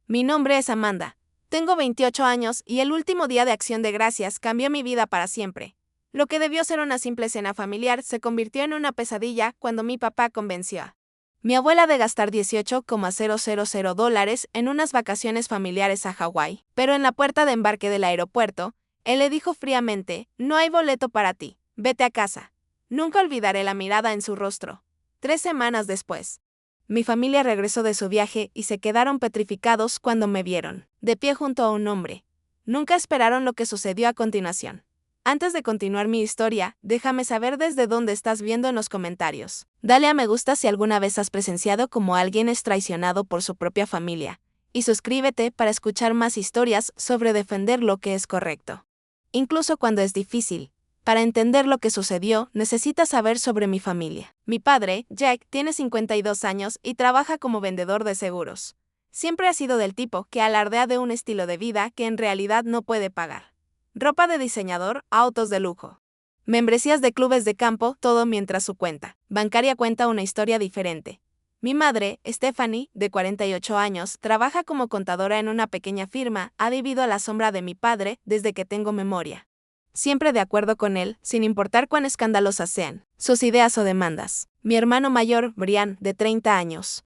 Mi nombre es Amanda. Tengo 28 años y el último día de Acción de Gracias cambió mi vida para siempre. Lo que debió ser una simple cena familiar se convirtió en una pesadilla cuando mi papá convenció a mi abuela de gastar $18,000 en unas vacaciones familiares a Hawái. Pero en la puerta de embarque del aeropuerto, él le dijo fríamente: "No hay boleto para ti, vete a casa". Nunca olvidaré la mirada en su rostro. 3 semanas después, mi familia regresó de su viaje y se quedaron petrificados cuando me vieron, de pie junto a un hombre. Nunca esperaron lo que sucedió a continuación. Antes de continuar mi historia, déjame saber desde dónde estás viendo en los comentarios. Dale a me gusta si alguna vez has presenciado cómo alguien es traicionado por su propia familia. Y suscríbete para escuchar más historias sobre defender lo que es correcto. Incluso cuando es difícil. Para entender lo que sucedió, necesitas saber sobre mi familia. Mi padre, Jack, tiene 52 años y trabaja como vendedor de seguros. Siempre ha sido del tipo que alardea de un estilo de vida que en realidad no puede pagar. Ropa de diseñador, autos de lujo, membresías de clubes de campo, todo mientras su cuenta bancaria cuenta una historia diferente. Mi madre, Stephanie, de 48 años, trabaja como contadora en una pequeña firma, ha vivido a la sombra de mi padre desde que tengo memoria. Siempre de acuerdo con él, sin importar cuán escandalosas sean sus ideas o demandas. Mi hermano mayor, Brian, de 30 años,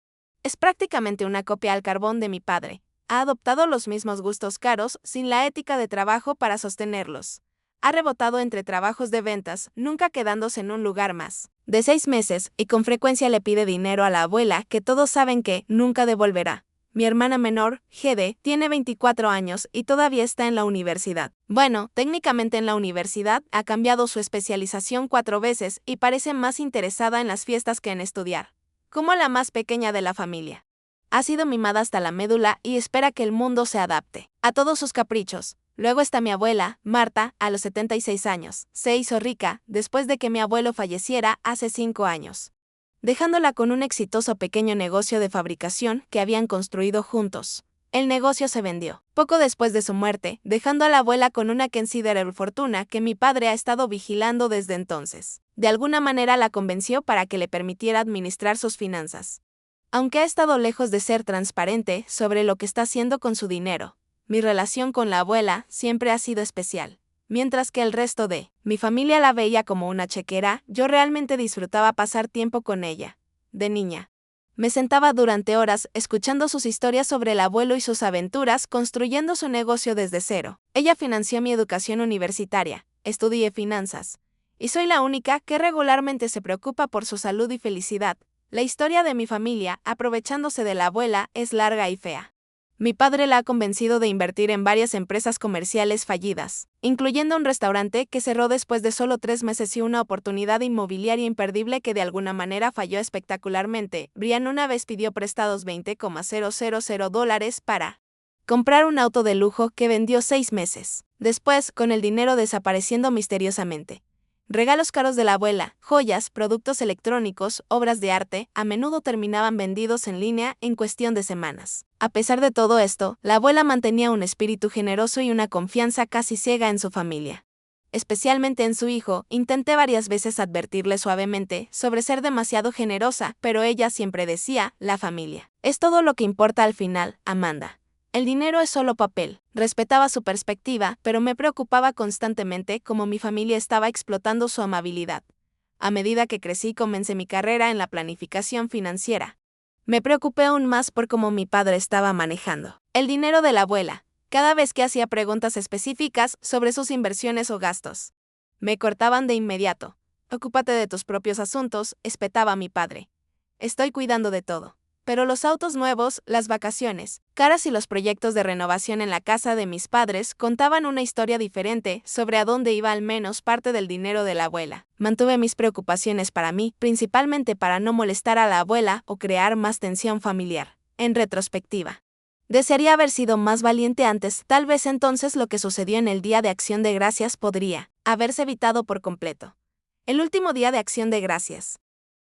es prácticamente una copia al carbón de mi padre. Ha adoptado los mismos gustos caros, sin la ética de trabajo para sostenerlos. Ha rebotado entre trabajos de ventas, nunca quedándose en un lugar más de 6 meses, y con frecuencia le pide dinero a la abuela que todos saben que nunca devolverá. Mi hermana menor, Gede, tiene 24 años y todavía está en la universidad. Bueno, técnicamente en la universidad, ha cambiado su especialización 4 veces y parece más interesada en las fiestas que en estudiar. Como la más pequeña de la familia, ha sido mimada hasta la médula y espera que el mundo se adapte a todos sus caprichos. Luego está mi abuela, Marta, a los 76 años. Se hizo rica después de que mi abuelo falleciera hace 5 años, dejándola con un exitoso pequeño negocio de fabricación que habían construido juntos. El negocio se vendió poco después de su muerte, dejando a la abuela con una considerable fortuna que mi padre ha estado vigilando desde entonces. De alguna manera la convenció para que le permitiera administrar sus finanzas. Aunque ha estado lejos de ser transparente sobre lo que está haciendo con su dinero, mi relación con la abuela siempre ha sido especial. Mientras que el resto de mi familia la veía como una chequera, yo realmente disfrutaba pasar tiempo con ella. De niña, me sentaba durante horas escuchando sus historias sobre el abuelo y sus aventuras construyendo su negocio desde cero. Ella financió mi educación universitaria, estudié finanzas, y soy la única que regularmente se preocupa por su salud y felicidad. La historia de mi familia, aprovechándose de la abuela, es larga y fea. Mi padre la ha convencido de invertir en varias empresas comerciales fallidas, incluyendo un restaurante que cerró después de solo 3 meses y una oportunidad inmobiliaria imperdible que de alguna manera falló espectacularmente. Brian una vez pidió prestados $20,000 para comprar un auto de lujo que vendió 6 meses. Después, con el dinero desapareciendo misteriosamente. Regalos caros de la abuela, joyas, productos electrónicos, obras de arte, a menudo terminaban vendidos en línea en cuestión de semanas. A pesar de todo esto, la abuela mantenía un espíritu generoso y una confianza casi ciega en su familia. Especialmente en su hijo, intenté varias veces advertirle suavemente sobre ser demasiado generosa, pero ella siempre decía: "La familia es todo lo que importa al final, Amanda. El dinero es solo papel". Respetaba su perspectiva, pero me preocupaba constantemente cómo mi familia estaba explotando su amabilidad. A medida que crecí, comencé mi carrera en la planificación financiera. Me preocupé aún más por cómo mi padre estaba manejando el dinero de la abuela, cada vez que hacía preguntas específicas sobre sus inversiones o gastos. Me cortaban de inmediato. "Ocúpate de tus propios asuntos", espetaba mi padre. "Estoy cuidando de todo". Pero los autos nuevos, las vacaciones caras y los proyectos de renovación en la casa de mis padres contaban una historia diferente sobre a dónde iba al menos parte del dinero de la abuela. Mantuve mis preocupaciones para mí, principalmente para no molestar a la abuela o crear más tensión familiar. En retrospectiva, desearía haber sido más valiente antes. Tal vez entonces lo que sucedió en el Día de Acción de Gracias podría haberse evitado por completo. El último día de Acción de Gracias.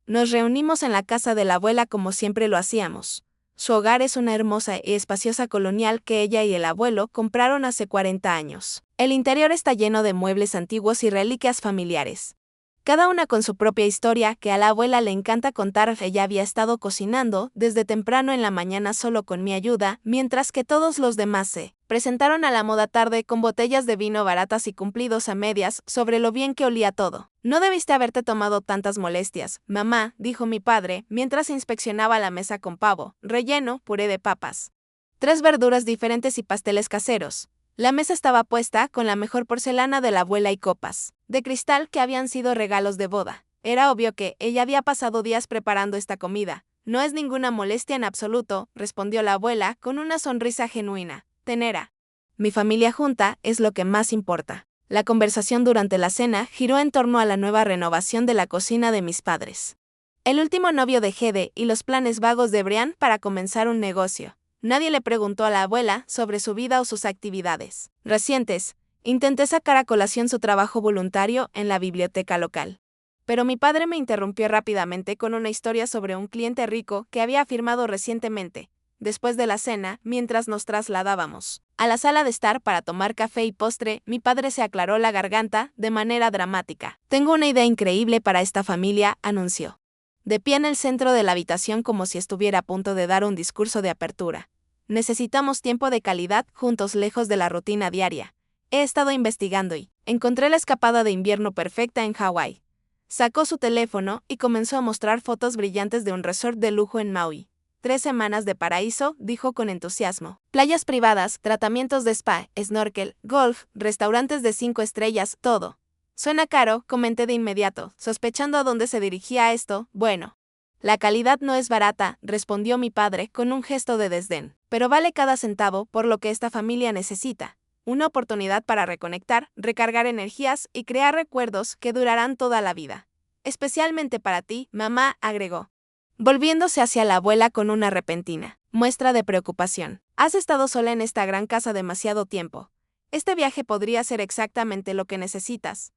Nos reunimos en la casa de la abuela como siempre lo hacíamos. Su hogar es una hermosa y espaciosa colonial que ella y el abuelo compraron hace 40 años. El interior está lleno de muebles antiguos y reliquias familiares. cada una con su propia historia que a la abuela le encanta contar. Ella había estado cocinando desde temprano en la mañana solo con mi ayuda, mientras que todos los demás se presentaron a la moda tarde con botellas de vino baratas y cumplidos a medias sobre lo bien que olía todo. No debiste haberte tomado tantas molestias, mamá, dijo mi padre, mientras inspeccionaba la mesa con pavo, relleno, puré de papas, 3 verduras diferentes y pasteles caseros. La mesa estaba puesta con la mejor porcelana de la abuela y copas de cristal que habían sido regalos de boda. Era obvio que ella había pasado días preparando esta comida. No es ninguna molestia en absoluto, respondió la abuela con una sonrisa genuina. Tenera. Mi familia junta es lo que más importa. La conversación durante la cena giró en torno a la nueva renovación de la cocina de mis padres, el último novio de Hede y los planes vagos de Brian para comenzar un negocio. Nadie le preguntó a la abuela sobre su vida o sus actividades recientes. Intenté sacar a colación su trabajo voluntario en la biblioteca local, pero mi padre me interrumpió rápidamente con una historia sobre un cliente rico que había firmado recientemente. Después de la cena, mientras nos trasladábamos a la sala de estar para tomar café y postre, mi padre se aclaró la garganta de manera dramática. Tengo una idea increíble para esta familia, anunció, de pie en el centro de la habitación como si estuviera a punto de dar un discurso de apertura. Necesitamos tiempo de calidad juntos lejos de la rutina diaria. He estado investigando y encontré la escapada de invierno perfecta en Hawái. Sacó su teléfono y comenzó a mostrar fotos brillantes de un resort de lujo en Maui. 3 semanas de paraíso, dijo con entusiasmo. Playas privadas, tratamientos de spa, snorkel, golf, restaurantes de 5 estrellas, todo. Suena caro, comenté de inmediato, sospechando a dónde se dirigía esto. Bueno, la calidad no es barata, respondió mi padre con un gesto de desdén, pero vale cada centavo por lo que esta familia necesita. Una oportunidad para reconectar, recargar energías y crear recuerdos que durarán toda la vida. Especialmente para ti, mamá, agregó, volviéndose hacia la abuela con una repentina muestra de preocupación. Has estado sola en esta gran casa demasiado tiempo. Este viaje podría ser exactamente lo que necesitas.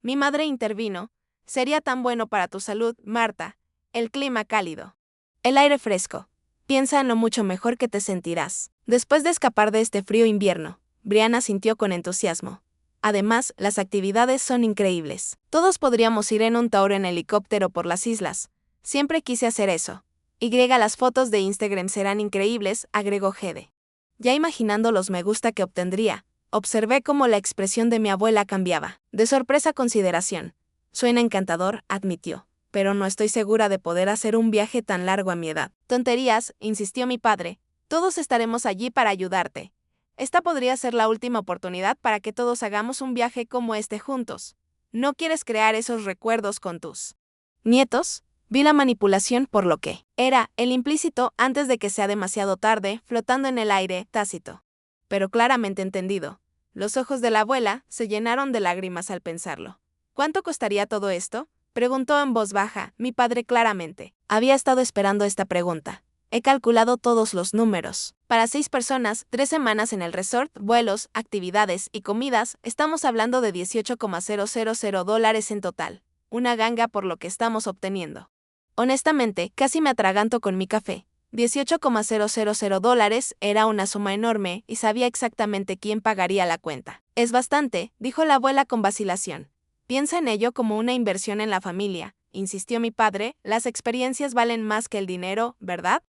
Mi madre intervino. Sería tan bueno para tu salud, Marta. El clima cálido, el aire fresco. Piensa en lo mucho mejor que te sentirás después de escapar de este frío invierno. Brianna sintió con entusiasmo. Además, las actividades son increíbles. Todos podríamos ir en un tour en helicóptero por las islas. Siempre quise hacer eso. Las fotos de Instagram serán increíbles, agregó Hede. Ya imaginando los me gusta que obtendría, observé cómo la expresión de mi abuela cambiaba. De sorpresa a consideración. Suena encantador, admitió, pero no estoy segura de poder hacer un viaje tan largo a mi edad. Tonterías, insistió mi padre. Todos estaremos allí para ayudarte. Esta podría ser la última oportunidad para que todos hagamos un viaje como este juntos. ¿No quieres crear esos recuerdos con tus nietos? Vi la manipulación por lo que era el implícito antes de que sea demasiado tarde, flotando en el aire, tácito, pero claramente entendido. Los ojos de la abuela se llenaron de lágrimas al pensarlo. ¿Cuánto costaría todo esto?, preguntó en voz baja. Mi padre claramente había estado esperando esta pregunta. He calculado todos los números. Para 6 personas, 3 semanas en el resort, vuelos, actividades y comidas, estamos hablando de $18,000 en total. Una ganga por lo que estamos obteniendo. Honestamente, casi me atraganto con mi café. $18,000 era una suma enorme y sabía exactamente quién pagaría la cuenta. Es bastante, dijo la abuela con vacilación. Piensa en ello como una inversión en la familia, insistió mi padre. Las experiencias valen más que el dinero, ¿verdad?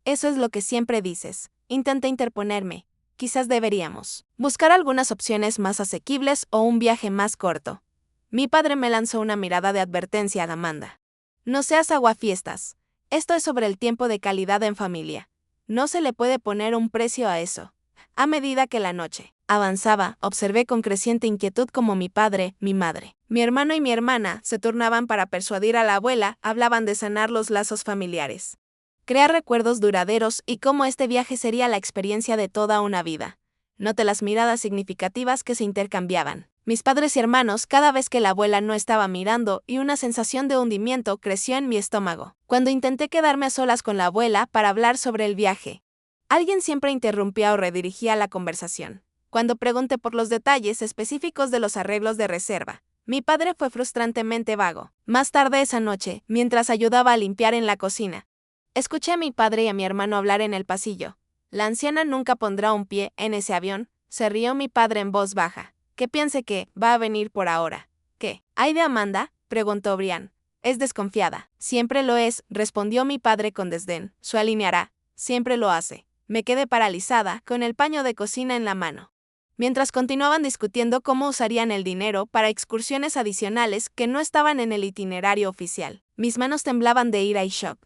Eso es lo que siempre dices. Intenté interponerme. Quizás deberíamos buscar algunas opciones más asequibles o un viaje más corto. Mi padre me lanzó una mirada de advertencia a Amanda. No seas aguafiestas. Esto es sobre el tiempo de calidad en familia. No se le puede poner un precio a eso. A medida que la noche avanzaba, observé con creciente inquietud cómo mi padre, mi madre, mi hermano y mi hermana se turnaban para persuadir a la abuela, hablaban de sanar los lazos familiares, crear recuerdos duraderos y cómo este viaje sería la experiencia de toda una vida. Noté las miradas significativas que se intercambiaban. Mis padres y hermanos cada vez que la abuela no estaba mirando y una sensación de hundimiento creció en mi estómago. Cuando intenté quedarme a solas con la abuela para hablar sobre el viaje, alguien siempre interrumpía o redirigía la conversación. Cuando pregunté por los detalles específicos de los arreglos de reserva, mi padre fue frustrantemente vago. Más tarde esa noche, mientras ayudaba a limpiar en la cocina, escuché a mi padre y a mi hermano hablar en el pasillo. La anciana nunca pondrá un pie en ese avión, se rió mi padre en voz baja. Que piense que va a venir por ahora. ¿Qué hay de Amanda? preguntó Brian. Es desconfiada. Siempre lo es, respondió mi padre con desdén. Su alineará. Siempre lo hace. Me quedé paralizada, con el paño de cocina en la mano. Mientras continuaban discutiendo cómo usarían el dinero para excursiones adicionales que no estaban en el itinerario oficial. Mis manos temblaban de ira y shock.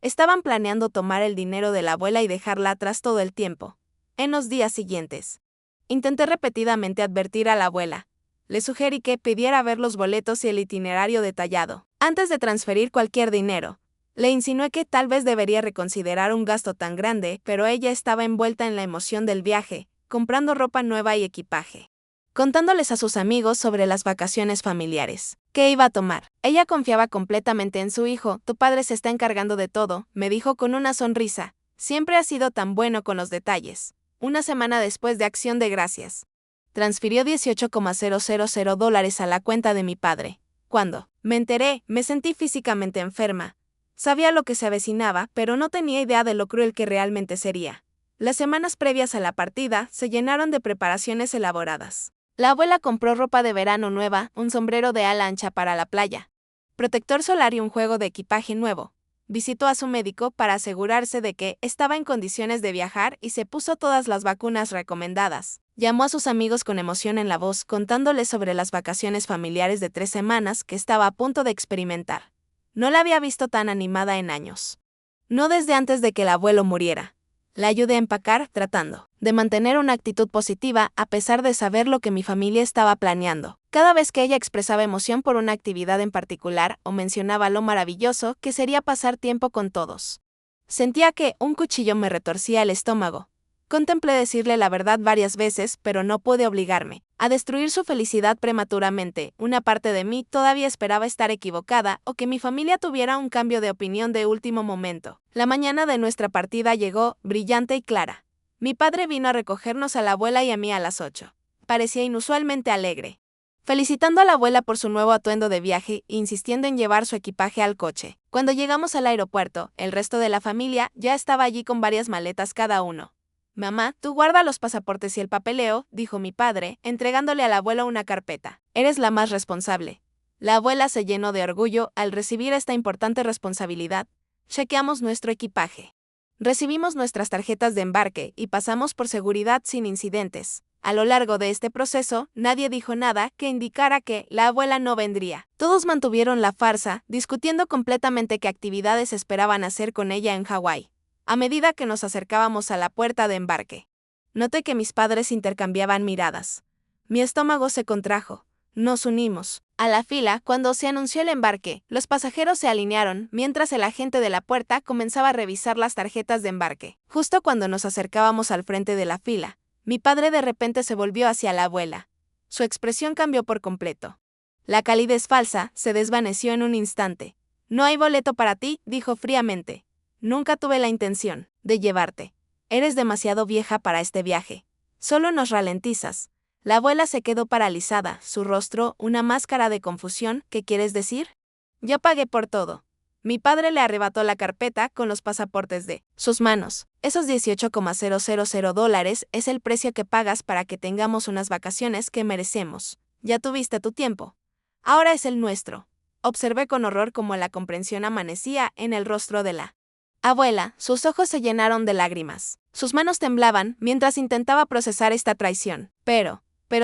Estaban planeando tomar el dinero de la abuela y dejarla atrás todo el tiempo. En los días siguientes, intenté repetidamente advertir a la abuela. Le sugerí que pidiera ver los boletos y el itinerario detallado, antes de transferir cualquier dinero. Le insinué que tal vez debería reconsiderar un gasto tan grande, pero ella estaba envuelta en la emoción del viaje, comprando ropa nueva y equipaje, contándoles a sus amigos sobre las vacaciones familiares que iba a tomar. Ella confiaba completamente en su hijo. Tu padre se está encargando de todo, me dijo con una sonrisa. Siempre ha sido tan bueno con los detalles. Una semana después de Acción de Gracias, transfirió $18,000 a la cuenta de mi padre. Cuando me enteré, me sentí físicamente enferma. Sabía lo que se avecinaba, pero no tenía idea de lo cruel que realmente sería. Las semanas previas a la partida se llenaron de preparaciones elaboradas. La abuela compró ropa de verano nueva, un sombrero de ala ancha para la playa, protector solar y un juego de equipaje nuevo. Visitó a su médico para asegurarse de que estaba en condiciones de viajar y se puso todas las vacunas recomendadas. Llamó a sus amigos con emoción en la voz, contándoles sobre las vacaciones familiares de 3 semanas que estaba a punto de experimentar. No la había visto tan animada en años. No desde antes de que el abuelo muriera. La ayudé a empacar, tratando de mantener una actitud positiva a pesar de saber lo que mi familia estaba planeando. Cada vez que ella expresaba emoción por una actividad en particular o mencionaba lo maravilloso que sería pasar tiempo con todos, sentía que un cuchillo me retorcía el estómago. Contemplé decirle la verdad varias veces, pero no pude obligarme a destruir su felicidad prematuramente. Una parte de mí todavía esperaba estar equivocada o que mi familia tuviera un cambio de opinión de último momento. La mañana de nuestra partida llegó, brillante y clara. Mi padre vino a recogernos a la abuela y a mí a las 8. Parecía inusualmente alegre, felicitando a la abuela por su nuevo atuendo de viaje e insistiendo en llevar su equipaje al coche. Cuando llegamos al aeropuerto, el resto de la familia ya estaba allí con varias maletas cada uno. Mamá, tú guarda los pasaportes y el papeleo, dijo mi padre, entregándole a la abuela una carpeta. Eres la más responsable. La abuela se llenó de orgullo al recibir esta importante responsabilidad. Chequeamos nuestro equipaje. Recibimos nuestras tarjetas de embarque y pasamos por seguridad sin incidentes. A lo largo de este proceso, nadie dijo nada que indicara que la abuela no vendría. Todos mantuvieron la farsa, discutiendo completamente qué actividades esperaban hacer con ella en Hawái. A medida que nos acercábamos a la puerta de embarque, noté que mis padres intercambiaban miradas. Mi estómago se contrajo. Nos unimos a la fila cuando se anunció el embarque. Los pasajeros se alinearon mientras el agente de la puerta comenzaba a revisar las tarjetas de embarque. Justo cuando nos acercábamos al frente de la fila, mi padre de repente se volvió hacia la abuela. Su expresión cambió por completo. La calidez falsa se desvaneció en un instante. No hay boleto para ti, dijo fríamente. Nunca tuve la intención de llevarte. Eres demasiado vieja para este viaje. Solo nos ralentizas. La abuela se quedó paralizada, su rostro una máscara de confusión. ¿Qué quieres decir? Yo pagué por todo. Mi padre le arrebató la carpeta con los pasaportes de sus manos. Esos $18,000 es el precio que pagas para que tengamos unas vacaciones que merecemos. Ya tuviste tu tiempo. Ahora es el nuestro. Observé con horror cómo la comprensión amanecía en el rostro de la abuela. Sus ojos se llenaron de lágrimas. Sus manos temblaban mientras intentaba procesar esta traición. Pero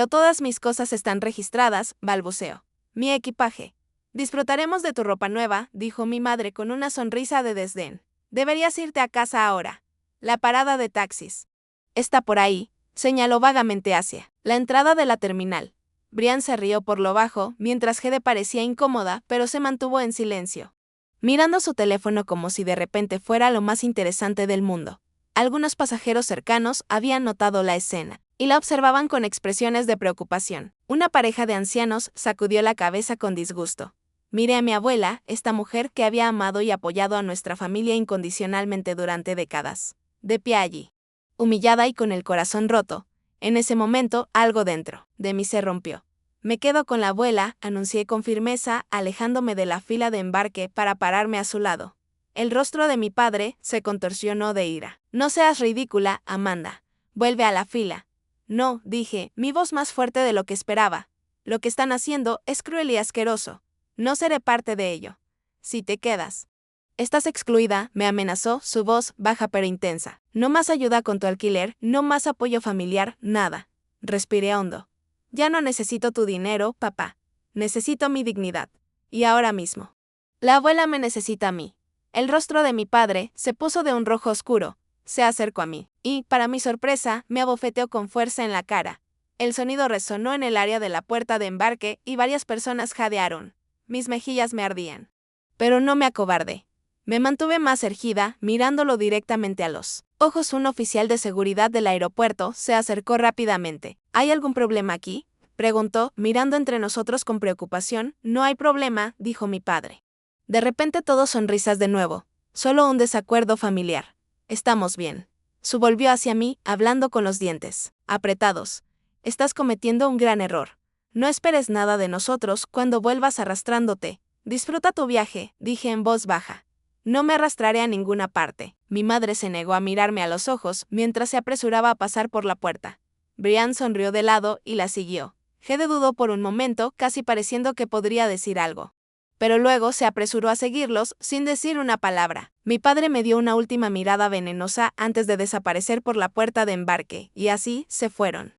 todas mis cosas están registradas, balbuceó. Mi equipaje. Disfrutaremos de tu ropa nueva, dijo mi madre con una sonrisa de desdén. Deberías irte a casa ahora. La parada de taxis está por ahí, señaló vagamente hacia la entrada de la terminal. Brian se rió por lo bajo, mientras Hede parecía incómoda, pero se mantuvo en silencio, mirando su teléfono como si de repente fuera lo más interesante del mundo. Algunos pasajeros cercanos habían notado la escena y la observaban con expresiones de preocupación. Una pareja de ancianos sacudió la cabeza con disgusto. Miré a mi abuela, esta mujer que había amado y apoyado a nuestra familia incondicionalmente durante décadas, de pie allí, humillada y con el corazón roto. En ese momento, algo dentro de mí se rompió. Me quedo con la abuela, anuncié con firmeza, alejándome de la fila de embarque para pararme a su lado. El rostro de mi padre se contorsionó de ira. No seas ridícula, Amanda. Vuelve a la fila. No, dije, mi voz más fuerte de lo que esperaba. Lo que están haciendo es cruel y asqueroso. No seré parte de ello. Si te quedas. Estás excluida, me amenazó, su voz baja pero intensa. No más ayuda con tu alquiler, no más apoyo familiar, nada. Respiré hondo. Ya no necesito tu dinero, papá. Necesito mi dignidad. Y ahora mismo. La abuela me necesita a mí. El rostro de mi padre se puso de un rojo oscuro. Se acercó a mí, y, para mi sorpresa, me abofeteó con fuerza en la cara. El sonido resonó en el área de la puerta de embarque y varias personas jadearon. Mis mejillas me ardían. Pero no me acobardé. Me mantuve más erguida, mirándolo directamente a los ojos. Un oficial de seguridad del aeropuerto se acercó rápidamente. ¿Hay algún problema aquí?, preguntó, mirando entre nosotros con preocupación. No hay problema, dijo mi padre. De repente todos sonrisas de nuevo. Solo un desacuerdo familiar. Estamos bien. Su volvió hacia mí, hablando con los dientes apretados. Estás cometiendo un gran error. No esperes nada de nosotros cuando vuelvas arrastrándote. Disfruta tu viaje, dije en voz baja. No me arrastraré a ninguna parte. Mi madre se negó a mirarme a los ojos mientras se apresuraba a pasar por la puerta. Brian sonrió de lado y la siguió. Jede dudó por un momento, casi pareciendo que podría decir algo. Pero luego se apresuró a seguirlos sin decir una palabra. Mi padre me dio una última mirada venenosa antes de desaparecer por la puerta de embarque, y así se fueron,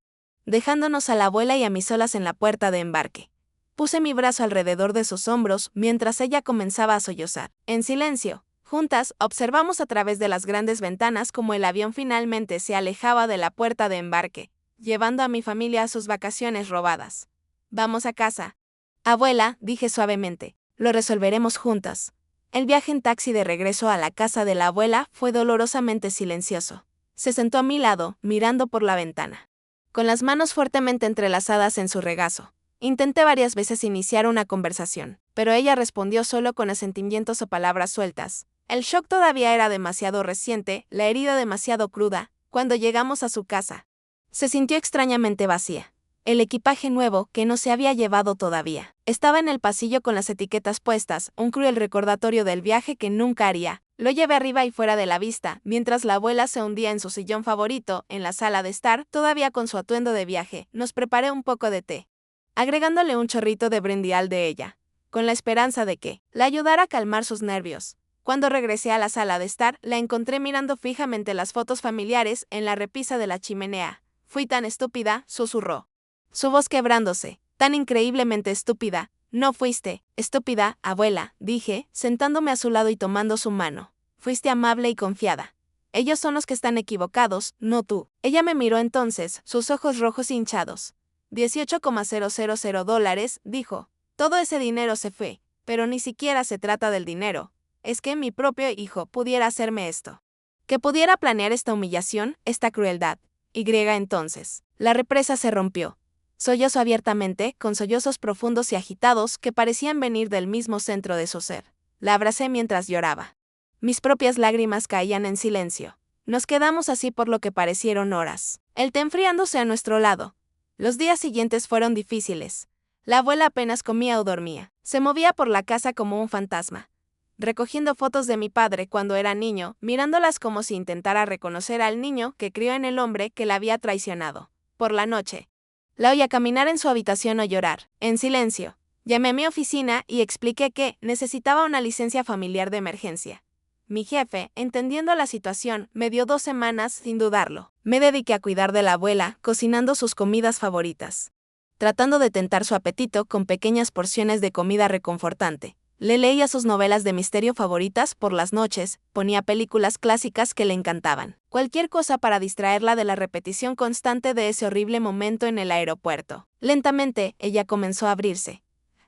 dejándonos a la abuela y a mí solas en la puerta de embarque. Puse mi brazo alrededor de sus hombros mientras ella comenzaba a sollozar. En silencio, juntas, observamos a través de las grandes ventanas cómo el avión finalmente se alejaba de la puerta de embarque, llevando a mi familia a sus vacaciones robadas. Vamos a casa. Abuela, dije suavemente, lo resolveremos juntas. El viaje en taxi de regreso a la casa de la abuela fue dolorosamente silencioso. Se sentó a mi lado, mirando por la ventana, con las manos fuertemente entrelazadas en su regazo. Intenté varias veces iniciar una conversación, pero ella respondió solo con asentimientos o palabras sueltas. El shock todavía era demasiado reciente, la herida demasiado cruda. Cuando llegamos a su casa, se sintió extrañamente vacía. El equipaje nuevo, que no se había llevado todavía, estaba en el pasillo con las etiquetas puestas, un cruel recordatorio del viaje que nunca haría. Lo llevé arriba y fuera de la vista, mientras la abuela se hundía en su sillón favorito, en la sala de estar, todavía con su atuendo de viaje. Nos preparé un poco de té, agregándole un chorrito de brandy al de ella, con la esperanza de que la ayudara a calmar sus nervios. Cuando regresé a la sala de estar, la encontré mirando fijamente las fotos familiares en la repisa de la chimenea. Fui tan estúpida, susurró, su voz quebrándose. Tan increíblemente estúpida. No fuiste estúpida, abuela, dije, sentándome a su lado y tomando su mano. Fuiste amable y confiada. Ellos son los que están equivocados, no tú. Ella me miró entonces, sus ojos rojos hinchados. $18,000, dijo. Todo ese dinero se fue, pero ni siquiera se trata del dinero. Es que mi propio hijo pudiera hacerme esto. Que pudiera planear esta humillación, esta crueldad. Entonces, la represa se rompió. Sollozó abiertamente, con sollozos profundos y agitados que parecían venir del mismo centro de su ser. La abracé mientras lloraba. Mis propias lágrimas caían en silencio. Nos quedamos así por lo que parecieron horas, el té enfriándose a nuestro lado. Los días siguientes fueron difíciles. La abuela apenas comía o dormía. Se movía por la casa como un fantasma, recogiendo fotos de mi padre cuando era niño, mirándolas como si intentara reconocer al niño que crió en el hombre que la había traicionado. Por la noche, la oía caminar en su habitación o llorar, en silencio. Llamé a mi oficina y expliqué que necesitaba una licencia familiar de emergencia. Mi jefe, entendiendo la situación, me dio 2 semanas sin dudarlo. Me dediqué a cuidar de la abuela, cocinando sus comidas favoritas, tratando de tentar su apetito con pequeñas porciones de comida reconfortante. Le leía sus novelas de misterio favoritas por las noches, ponía películas clásicas que le encantaban. Cualquier cosa para distraerla de la repetición constante de ese horrible momento en el aeropuerto. Lentamente, ella comenzó a abrirse.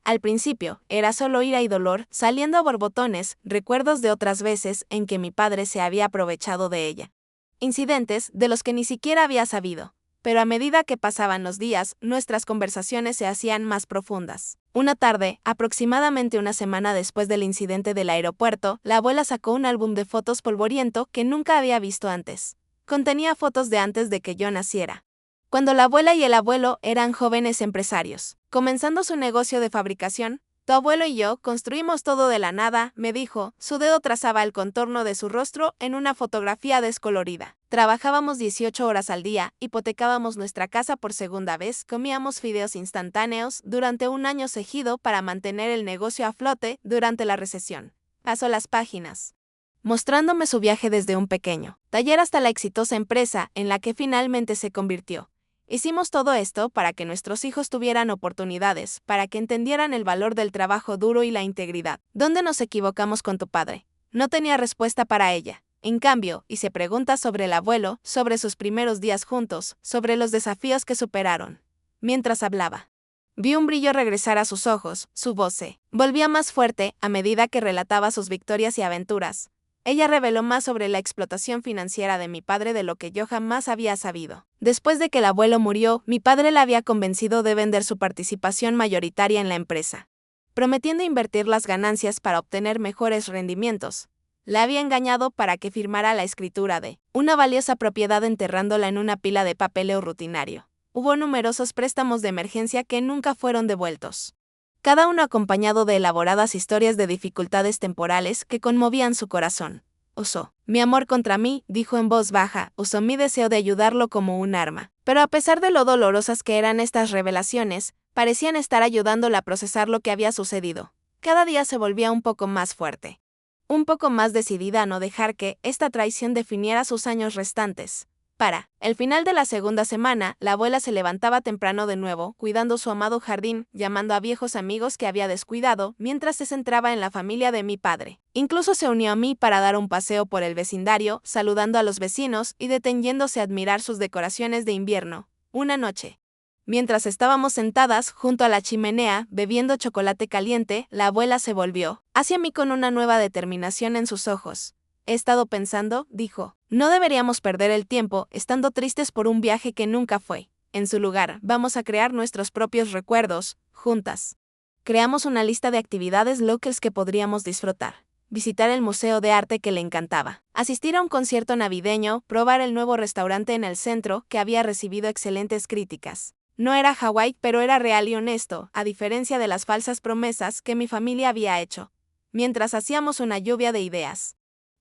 Al principio, era solo ira y dolor, saliendo a borbotones, recuerdos de otras veces en que mi padre se había aprovechado de ella. Incidentes de los que ni siquiera había sabido. Pero a medida que pasaban los días, nuestras conversaciones se hacían más profundas. Una tarde, aproximadamente una semana después del incidente del aeropuerto, la abuela sacó un álbum de fotos polvoriento que nunca había visto antes. Contenía fotos de antes de que yo naciera, cuando la abuela y el abuelo eran jóvenes empresarios, comenzando su negocio de fabricación. Tu abuelo y yo construimos todo de la nada, me dijo. Su dedo trazaba el contorno de su rostro en una fotografía descolorida. Trabajábamos 18 horas al día, hipotecábamos nuestra casa por segunda vez, comíamos fideos instantáneos durante un año seguido para mantener el negocio a flote durante la recesión. Pasó las páginas, mostrándome su viaje desde un pequeño taller hasta la exitosa empresa en la que finalmente se convirtió. Hicimos todo esto para que nuestros hijos tuvieran oportunidades, para que entendieran el valor del trabajo duro y la integridad. ¿Dónde nos equivocamos con tu padre? No tenía respuesta para ella. En cambio, hice preguntas sobre el abuelo, sobre sus primeros días juntos, sobre los desafíos que superaron. Mientras hablaba, vi un brillo regresar a sus ojos, su voz se volvía más fuerte a medida que relataba sus victorias y aventuras. Ella reveló más sobre la explotación financiera de mi padre de lo que yo jamás había sabido. Después de que el abuelo murió, mi padre la había convencido de vender su participación mayoritaria en la empresa, prometiendo invertir las ganancias para obtener mejores rendimientos. La había engañado para que firmara la escritura de una valiosa propiedad enterrándola en una pila de papeleo rutinario. Hubo numerosos préstamos de emergencia que nunca fueron devueltos, cada uno acompañado de elaboradas historias de dificultades temporales que conmovían su corazón. Usó mi amor contra mí, dijo en voz baja, usó mi deseo de ayudarlo como un arma. Pero a pesar de lo dolorosas que eran estas revelaciones, parecían estar ayudándola a procesar lo que había sucedido. Cada día se volvía un poco más fuerte, un poco más decidida a no dejar que esta traición definiera sus años restantes. Para el final de la segunda semana, la abuela se levantaba temprano de nuevo, cuidando su amado jardín, llamando a viejos amigos que había descuidado, mientras se centraba en la familia de mi padre. Incluso se unió a mí para dar un paseo por el vecindario, saludando a los vecinos y deteniéndose a admirar sus decoraciones de invierno. Una noche, mientras estábamos sentadas junto a la chimenea, bebiendo chocolate caliente, la abuela se volvió hacia mí con una nueva determinación en sus ojos. He estado pensando, dijo, no deberíamos perder el tiempo estando tristes por un viaje que nunca fue. En su lugar, vamos a crear nuestros propios recuerdos, juntas. Creamos una lista de actividades locales que podríamos disfrutar. Visitar el museo de arte que le encantaba, asistir a un concierto navideño, probar el nuevo restaurante en el centro que había recibido excelentes críticas. No era Hawái, pero era real y honesto, a diferencia de las falsas promesas que mi familia había hecho. Mientras hacíamos una lluvia de ideas,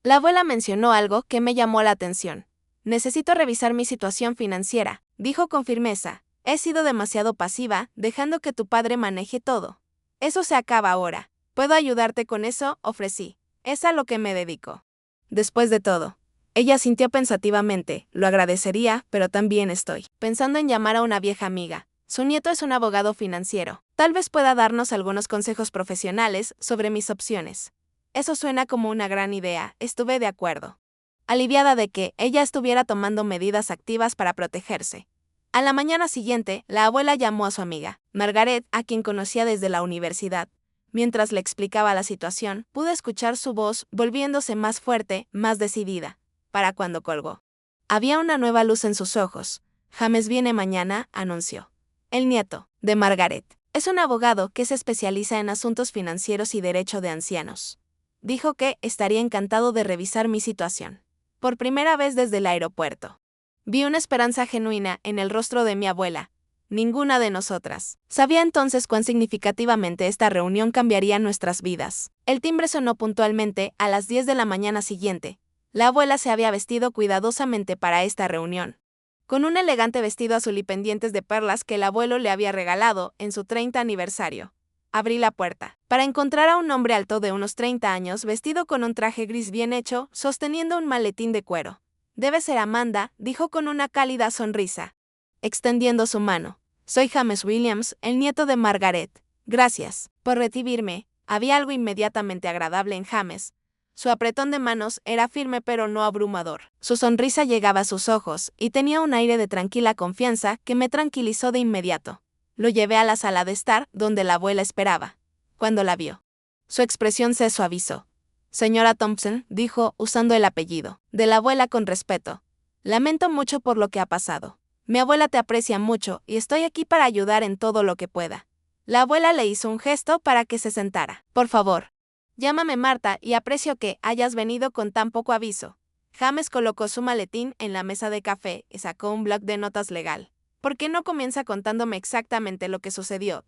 la abuela mencionó algo que me llamó la atención. Necesito revisar mi situación financiera, dijo con firmeza. He sido demasiado pasiva, dejando que tu padre maneje todo. Eso se acaba ahora. ¿Puedo ayudarte con eso?, ofrecí. Es a lo que me dedico. Después de todo, ella sintió pensativamente. Lo agradecería, pero también estoy pensando en llamar a una vieja amiga. Su nieto es un abogado financiero. Tal vez pueda darnos algunos consejos profesionales sobre mis opciones. Eso suena como una gran idea, estuve de acuerdo, aliviada de que ella estuviera tomando medidas activas para protegerse. A la mañana siguiente, la abuela llamó a su amiga, Margaret, a quien conocía desde la universidad. Mientras le explicaba la situación, pude escuchar su voz volviéndose más fuerte, más decidida. Para cuando colgó, había una nueva luz en sus ojos. James viene mañana, anunció. El nieto de Margaret es un abogado que se especializa en asuntos financieros y derecho de ancianos. Dijo que estaría encantado de revisar mi situación. Por primera vez desde el aeropuerto, vi una esperanza genuina en el rostro de mi abuela. Ninguna de nosotras sabía entonces cuán significativamente esta reunión cambiaría nuestras vidas. El timbre sonó puntualmente a las 10 de la mañana siguiente. La abuela se había vestido cuidadosamente para esta reunión, con un elegante vestido azul y pendientes de perlas que el abuelo le había regalado en su 30 aniversario. Abrí la puerta para encontrar a un hombre alto de unos 30 años vestido con un traje gris bien hecho, sosteniendo un maletín de cuero. Debe ser Amanda, dijo con una cálida sonrisa, extendiendo su mano. Soy James Williams, el nieto de Margaret. Gracias por recibirme. Había algo inmediatamente agradable en James. Su apretón de manos era firme pero no abrumador. Su sonrisa llegaba a sus ojos y tenía un aire de tranquila confianza que me tranquilizó de inmediato. Lo llevé a la sala de estar, donde la abuela esperaba. Cuando la vio, su expresión se suavizó. Señora Thompson, dijo, usando el apellido de la abuela con respeto. Lamento mucho por lo que ha pasado. Mi abuela te aprecia mucho y estoy aquí para ayudar en todo lo que pueda. La abuela le hizo un gesto para que se sentara. Por favor, llámame Marta y aprecio que hayas venido con tan poco aviso. James colocó su maletín en la mesa de café y sacó un bloc de notas legal. ¿Por qué no comienza contándome exactamente lo que sucedió?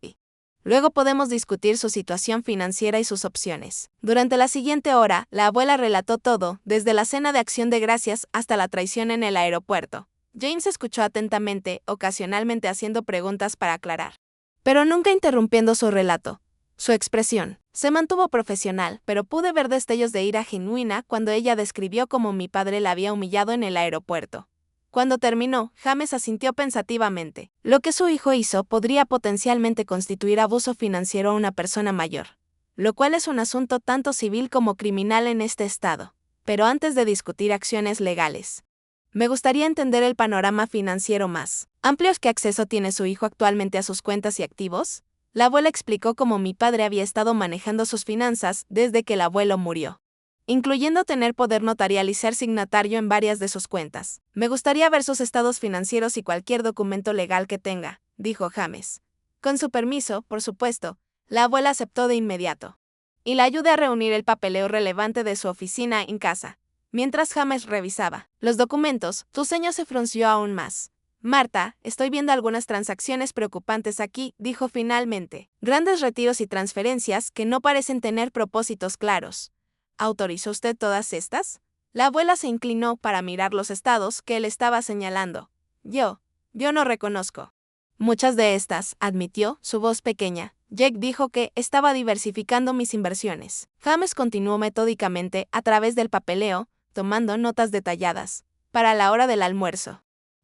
Luego podemos discutir su situación financiera y sus opciones. Durante la siguiente hora, la abuela relató todo, desde la cena de Acción de Gracias hasta la traición en el aeropuerto. James escuchó atentamente, ocasionalmente haciendo preguntas para aclarar, pero nunca interrumpiendo su relato. Su expresión se mantuvo profesional, pero pude ver destellos de ira genuina cuando ella describió cómo mi padre la había humillado en el aeropuerto. Cuando terminó, James asintió pensativamente. Lo que su hijo hizo podría potencialmente constituir abuso financiero a una persona mayor, lo cual es un asunto tanto civil como criminal en este estado. Pero antes de discutir acciones legales, me gustaría entender el panorama financiero más amplio. ¿Qué acceso tiene su hijo actualmente a sus cuentas y activos? La abuela explicó cómo mi padre había estado manejando sus finanzas desde que el abuelo murió, incluyendo tener poder notarial y ser signatario en varias de sus cuentas. Me gustaría ver sus estados financieros y cualquier documento legal que tenga, dijo James. Con su permiso, por supuesto, la abuela aceptó de inmediato. Y la ayudé a reunir el papeleo relevante de su oficina en casa. Mientras James revisaba los documentos, su ceño se frunció aún más. Marta, estoy viendo algunas transacciones preocupantes aquí, dijo finalmente. Grandes retiros y transferencias que no parecen tener propósitos claros. ¿Autorizó usted todas estas? La abuela se inclinó para mirar los estados que él estaba señalando. Yo no reconozco muchas de estas, admitió, su voz pequeña. Jake dijo que estaba diversificando mis inversiones. James continuó metódicamente a través del papeleo, tomando notas detalladas. Para la hora del almuerzo,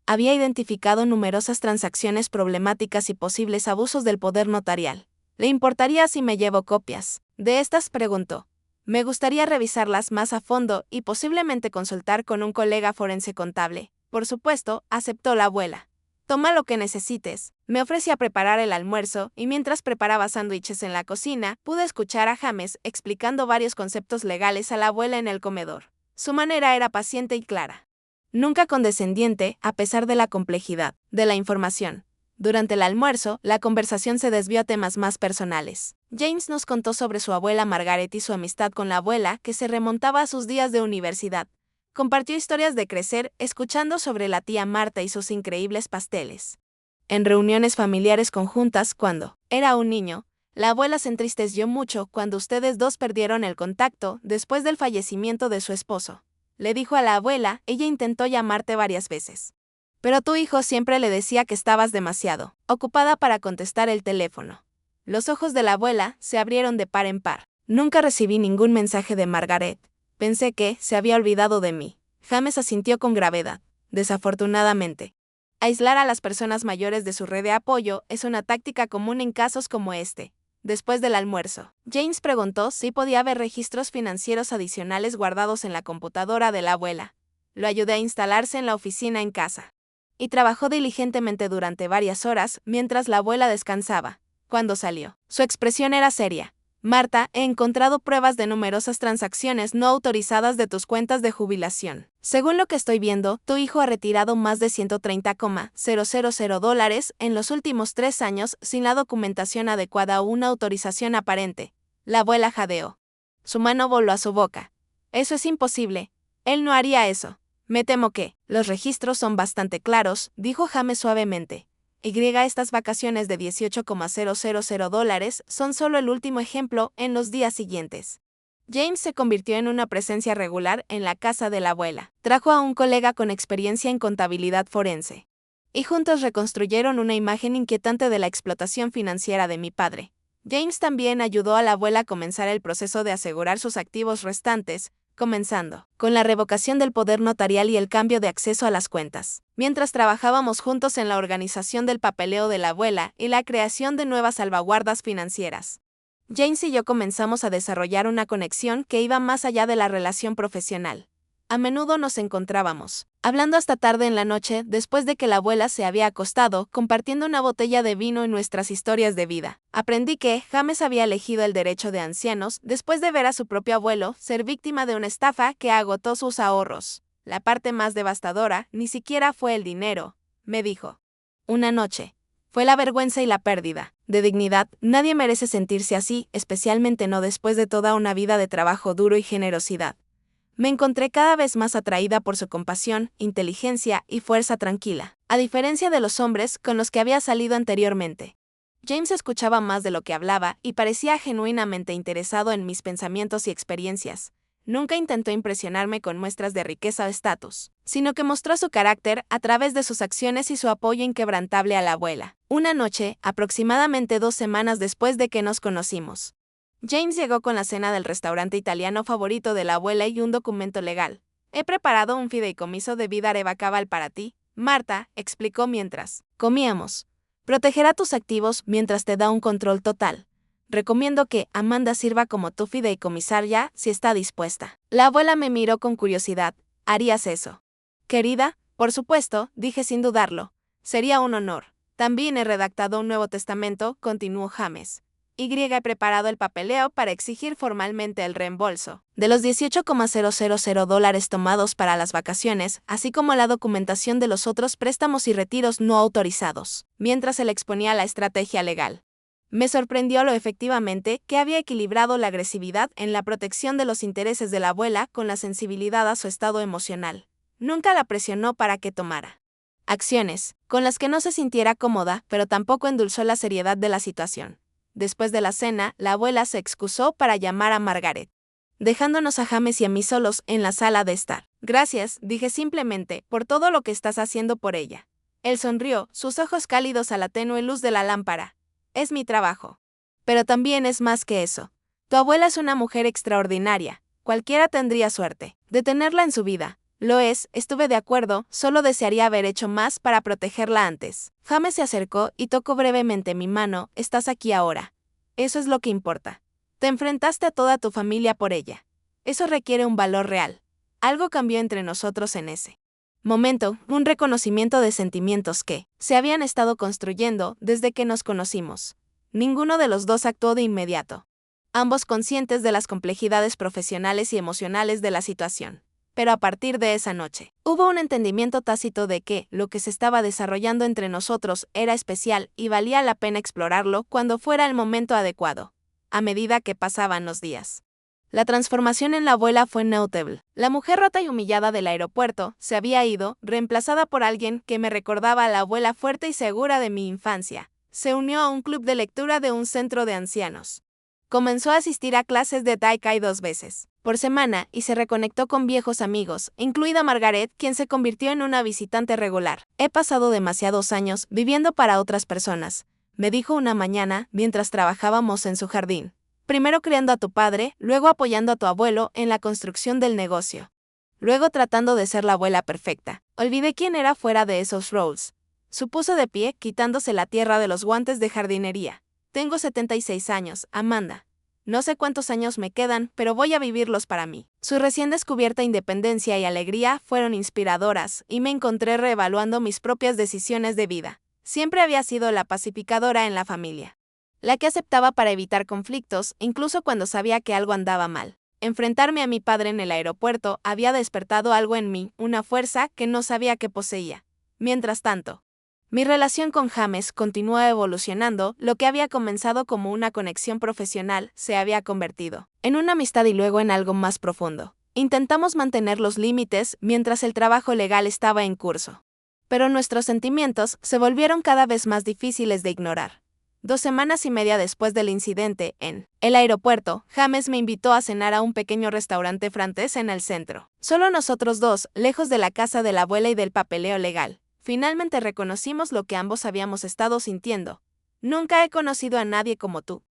había identificado numerosas transacciones problemáticas y posibles abusos del poder notarial. ¿Le importaría si me llevo copias de estas?, preguntó. Me gustaría revisarlas más a fondo y posiblemente consultar con un colega forense contable. Por supuesto, aceptó la abuela. Toma lo que necesites. Me ofrecí a preparar el almuerzo y mientras preparaba sándwiches en la cocina, pude escuchar a James explicando varios conceptos legales a la abuela en el comedor. Su manera era paciente y clara, nunca condescendiente, a pesar de la complejidad de la información. Durante el almuerzo, la conversación se desvió a temas más personales. James nos contó sobre su abuela Margaret y su amistad con la abuela, que se remontaba a sus días de universidad. Compartió historias de crecer, escuchando sobre la tía Marta y sus increíbles pasteles. En reuniones familiares conjuntas cuando era un niño, la abuela se entristeció mucho cuando ustedes dos perdieron el contacto después del fallecimiento de su esposo. Le dijo a la abuela, ella intentó llamarte varias veces, pero tu hijo siempre le decía que estabas demasiado ocupada para contestar el teléfono. Los ojos de la abuela se abrieron de par en par. Nunca recibí ningún mensaje de Margaret. Pensé que se había olvidado de mí. James asintió con gravedad. Desafortunadamente, aislar a las personas mayores de su red de apoyo es una táctica común en casos como este. Después del almuerzo, James preguntó si podía ver registros financieros adicionales guardados en la computadora de la abuela. Lo ayudé a instalarse en la oficina en casa. Y trabajó diligentemente durante varias horas mientras la abuela descansaba. Cuando salió, su expresión era seria. Marta, he encontrado pruebas de numerosas transacciones no autorizadas de tus cuentas de jubilación. Según lo que estoy viendo, tu hijo ha retirado más de $130,000 en los últimos 3 años sin la documentación adecuada o una autorización aparente. La abuela jadeó. Su mano voló a su boca. Eso es imposible. Él no haría eso. Me temo que los registros son bastante claros, dijo James suavemente. Estas vacaciones de $18,000 son solo el último ejemplo en los días siguientes. James se convirtió en una presencia regular en la casa de la abuela. Trajo a un colega con experiencia en contabilidad forense. Y juntos reconstruyeron una imagen inquietante de la explotación financiera de mi padre. James también ayudó a la abuela a comenzar el proceso de asegurar sus activos restantes, comenzando con la revocación del poder notarial y el cambio de acceso a las cuentas. Mientras trabajábamos juntos en la organización del papeleo de la abuela y la creación de nuevas salvaguardas financieras, James y yo comenzamos a desarrollar una conexión que iba más allá de la relación profesional. A menudo nos encontrábamos hablando hasta tarde en la noche después de que la abuela se había acostado, compartiendo una botella de vino y nuestras historias de vida. Aprendí que James había elegido el derecho de ancianos después de ver a su propio abuelo ser víctima de una estafa que agotó sus ahorros. La parte más devastadora ni siquiera fue el dinero, me dijo. Una noche. Fue la vergüenza y la pérdida de dignidad. Nadie merece sentirse así, especialmente no después de toda una vida de trabajo duro y generosidad. Me encontré cada vez más atraída por su compasión, inteligencia y fuerza tranquila, a diferencia de los hombres con los que había salido anteriormente. James escuchaba más de lo que hablaba y parecía genuinamente interesado en mis pensamientos y experiencias. Nunca intentó impresionarme con muestras de riqueza o estatus, sino que mostró su carácter a través de sus acciones y su apoyo inquebrantable a la abuela. Una noche, aproximadamente 2 semanas después de que nos conocimos, James llegó con la cena del restaurante italiano favorito de la abuela y un documento legal. He preparado un fideicomiso de vida irrevocable para ti, Marta, explicó mientras comíamos. Protegerá tus activos mientras te da un control total. Recomiendo que Amanda sirva como tu fideicomisaria si está dispuesta. La abuela me miró con curiosidad. ¿Harías eso? Querida, por supuesto, dije sin dudarlo. Sería un honor. También he redactado un Nuevo Testamento, continuó James. He preparado el papeleo para exigir formalmente el reembolso de los $18,000 tomados para las vacaciones, así como la documentación de los otros préstamos y retiros no autorizados, mientras él exponía la estrategia legal. Me sorprendió lo efectivamente que había equilibrado la agresividad en la protección de los intereses de la abuela con la sensibilidad a su estado emocional. Nunca la presionó para que tomara acciones con las que no se sintiera cómoda, pero tampoco endulzó la seriedad de la situación. Después de la cena, la abuela se excusó para llamar a Margaret, dejándonos a James y a mí solos en la sala de estar. Gracias, dije simplemente, por todo lo que estás haciendo por ella. Él sonrió, sus ojos cálidos a la tenue luz de la lámpara. Es mi trabajo. Pero también es más que eso. Tu abuela es una mujer extraordinaria. Cualquiera tendría suerte de tenerla en su vida. Lo es, estuve de acuerdo, solo desearía haber hecho más para protegerla antes. James se acercó y tocó brevemente mi mano. Estás aquí ahora. Eso es lo que importa. Te enfrentaste a toda tu familia por ella. Eso requiere un valor real. Algo cambió entre nosotros en ese momento, un reconocimiento de sentimientos que se habían estado construyendo desde que nos conocimos. Ninguno de los dos actuó de inmediato, ambos conscientes de las complejidades profesionales y emocionales de la situación. Pero a partir de esa noche, hubo un entendimiento tácito de que lo que se estaba desarrollando entre nosotros era especial y valía la pena explorarlo cuando fuera el momento adecuado. A medida que pasaban los días, la transformación en la abuela fue notable. La mujer rota y humillada del aeropuerto se había ido, reemplazada por alguien que me recordaba a la abuela fuerte y segura de mi infancia. Se unió a un club de lectura de un centro de ancianos. Comenzó a asistir a clases de Tai Chi 2 veces por semana y se reconectó con viejos amigos, incluida Margaret, quien se convirtió en una visitante regular. He pasado demasiados años viviendo para otras personas, me dijo una mañana mientras trabajábamos en su jardín. Primero criando a tu padre, luego apoyando a tu abuelo en la construcción del negocio. Luego tratando de ser la abuela perfecta. Olvidé quién era fuera de esos roles. Supuso de pie, quitándose la tierra de los guantes de jardinería. Tengo 76 años, Amanda. No sé cuántos años me quedan, pero voy a vivirlos para mí. Su recién descubierta independencia y alegría fueron inspiradoras, y me encontré reevaluando mis propias decisiones de vida. Siempre había sido la pacificadora en la familia, la que aceptaba para evitar conflictos, incluso cuando sabía que algo andaba mal. Enfrentarme a mi padre en el aeropuerto había despertado algo en mí, una fuerza que no sabía que poseía. Mientras tanto, mi relación con James continuó evolucionando. Lo que había comenzado como una conexión profesional se había convertido en una amistad y luego en algo más profundo. Intentamos mantener los límites mientras el trabajo legal estaba en curso, pero nuestros sentimientos se volvieron cada vez más difíciles de ignorar. 2 semanas y media después del incidente en el aeropuerto, James me invitó a cenar a un pequeño restaurante francés en el centro. Solo nosotros dos, lejos de la casa de la abuela y del papeleo legal. Finalmente reconocimos lo que ambos habíamos estado sintiendo. Nunca he conocido a nadie como tú.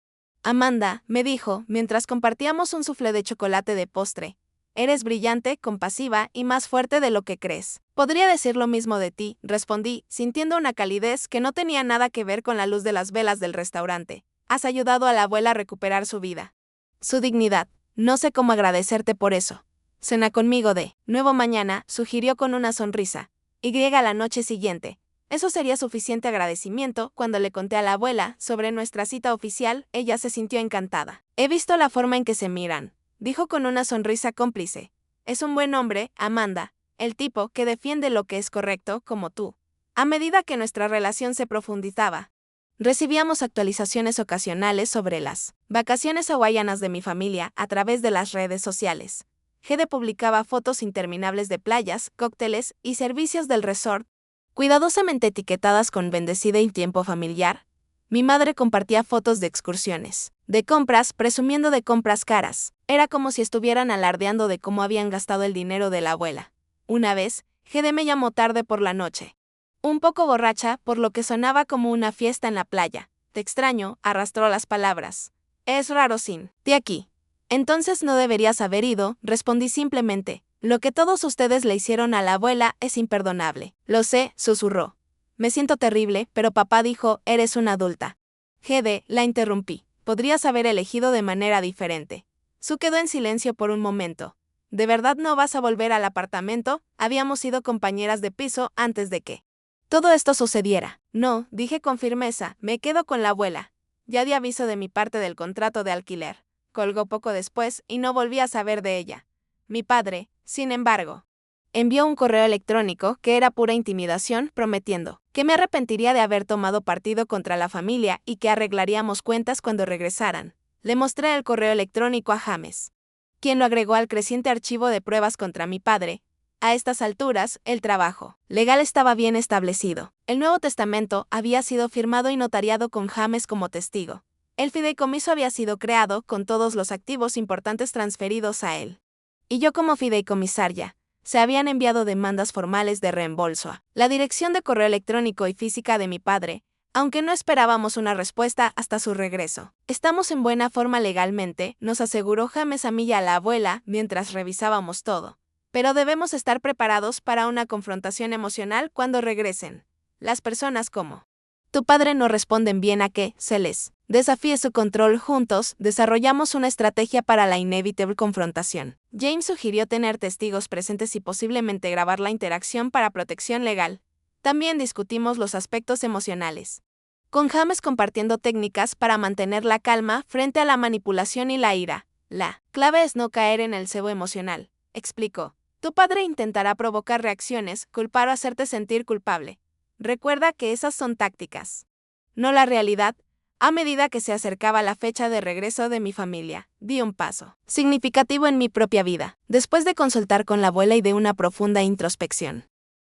Amanda, me dijo, mientras compartíamos un soufflé de chocolate de postre. Eres brillante, compasiva y más fuerte de lo que crees. Podría decir lo mismo de ti, respondí, sintiendo una calidez que no tenía nada que ver con la luz de las velas del restaurante. Has ayudado a la abuela a recuperar su vida, su dignidad. No sé cómo agradecerte por eso. Cena conmigo de nuevo mañana, sugirió con una sonrisa. La noche siguiente. Eso sería suficiente agradecimiento. Cuando le conté a la abuela sobre nuestra cita oficial, ella se sintió encantada. He visto la forma en que se miran, dijo con una sonrisa cómplice. Es un buen hombre, Amanda, el tipo que defiende lo que es correcto, como tú. A medida que nuestra relación se profundizaba, recibíamos actualizaciones ocasionales sobre las vacaciones hawaianas de mi familia a través de las redes sociales. Gede publicaba fotos interminables de playas, cócteles y servicios del resort, cuidadosamente etiquetadas con bendecida y tiempo familiar. Mi madre compartía fotos de excursiones, de compras, presumiendo de compras caras. Era como si estuvieran alardeando de cómo habían gastado el dinero de la abuela. Una vez, Gede me llamó tarde por la noche. Un poco borracha, por lo que sonaba como una fiesta en la playa. Te extraño, arrastró las palabras. Es raro sin ti aquí. Entonces no deberías haber ido, respondí simplemente. Lo que todos ustedes le hicieron a la abuela es imperdonable. Lo sé, susurró. Me siento terrible, pero papá dijo, eres una adulta. Gede, la interrumpí. Podrías haber elegido de manera diferente. Su quedó en silencio por un momento. ¿De verdad no vas a volver al apartamento? Habíamos sido compañeras de piso antes de que todo esto sucediera. No, dije con firmeza, me quedo con la abuela. Ya di aviso de mi parte del contrato de alquiler. Colgó poco después y no volví a saber de ella. Mi padre, sin embargo, envió un correo electrónico que era pura intimidación, prometiendo que me arrepentiría de haber tomado partido contra la familia y que arreglaríamos cuentas cuando regresaran. Le mostré el correo electrónico a James, quien lo agregó al creciente archivo de pruebas contra mi padre. A estas alturas, el trabajo legal estaba bien establecido. El Nuevo Testamento había sido firmado y notariado con James como testigo. El fideicomiso había sido creado con todos los activos importantes transferidos a él. Y yo como fideicomisaria. Se habían enviado demandas formales de reembolso a la dirección de correo electrónico y física de mi padre, aunque no esperábamos una respuesta hasta su regreso. Estamos en buena forma legalmente, nos aseguró James a mí y a la abuela mientras revisábamos todo. Pero debemos estar preparados para una confrontación emocional cuando regresen. Las personas como tu padre no responden bien a que se les desafíe su control. Juntos, desarrollamos una estrategia para la inevitable confrontación. James sugirió tener testigos presentes y posiblemente grabar la interacción para protección legal. También discutimos los aspectos emocionales, con James compartiendo técnicas para mantener la calma frente a la manipulación y la ira. La clave es no caer en el cebo emocional, explicó. Tu padre intentará provocar reacciones, culpar o hacerte sentir culpable. Recuerda que esas son tácticas, no la realidad. A medida que se acercaba la fecha de regreso de mi familia, di un paso significativo en mi propia vida. Después de consultar con la abuela y de una profunda introspección,